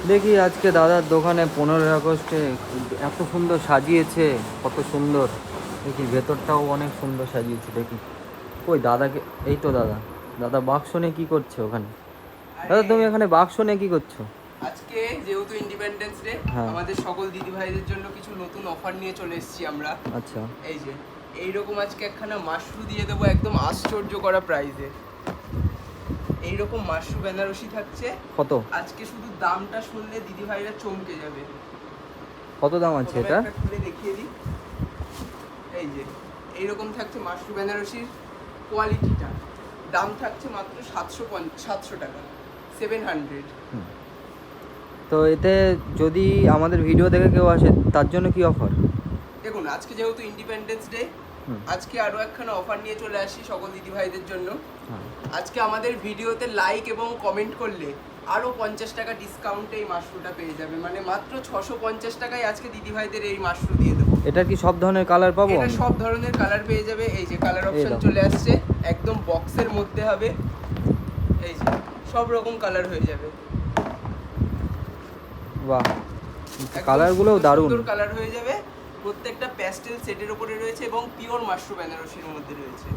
দেখি আজকে দাদার দোকানে 15ই আগস্টে এত সুন্দর সাজিয়েছে, কত সুন্দর। দেখি ভেতরটাও অনেক সুন্দর সাজিয়েছে, দেখি। কই দাদাকে, এই তো দাদা। দাদা বাক্স নিয়ে কি করছে ওখানে? দাদা আরে তুমি এখানে বাক্স নিয়ে কি করছো? আজকে যেহেতু ইন্ডিপেন্ডেন্স ডে, হ্যাঁ। আমাদের সকল দিদি ভাইদের জন্য কিছু নতুন অফার নিয়ে চলে এসেছি আমরা। আচ্ছা। এই যে এইরকম আজকে একখানা মাশরু দিয়ে দেবো একদম আশ্চর্য করা প্রাইজে। এইরকম মাশরু বেনারসি থাকছে। কত? আজকে শুধু দামটা শুনলে দিদি ভাইরা চমকে যাবে। কত দাম আছে প্রথমে এটা? একটা খুলে দেখিয়ে দিই। এই যে এইরকম থাকছে মাশরু বেনারসির কোয়ালিটিটা। দাম থাকছে মাত্র 700 টাকা, 700। হুম। তো এতে যদি আমাদের ভিডিও দেখে কেউ আসে তার জন্য কি অফার? দেখুন, আজকে যেহেতু ইন্ডিপেন্ডেন্স ডে, হুম। আজকে আরও একখানা অফার নিয়ে চলে আসি সকল দিদি ভাইদের জন্য। হ্যাঁ। আজকে আমাদের ভিডিওতে লাইক এবং কমেন্ট করলে আরও 50 টাকা ডিসকাউন্টে এই মাশরুটা পেয়ে যাবে। মানে মাত্র 650 টাকায় আজকে দিদি ভাইদের এই মাশরু দিয়ে দেবো। এটা কি সব ধরনের কালার পাবো এটা আমি? সব ধরনের কালার পেয়ে যাবে। এই যে কালার এই অপশন দাও। চলে আসছে, একদম বক্সের মধ্যে হবে। এই যে সব রকম কালার হয়ে যাবে। বাহ, একদম কালারগুলোও সুন্দর দারুণ। সুন্দর কালার হয়ে যাবে। প্রত্যেকটা প্যাস্টেল সেটের উপরে রয়েছে এবং পিওর মাশরু বেনারসির মধ্যে রয়েছে।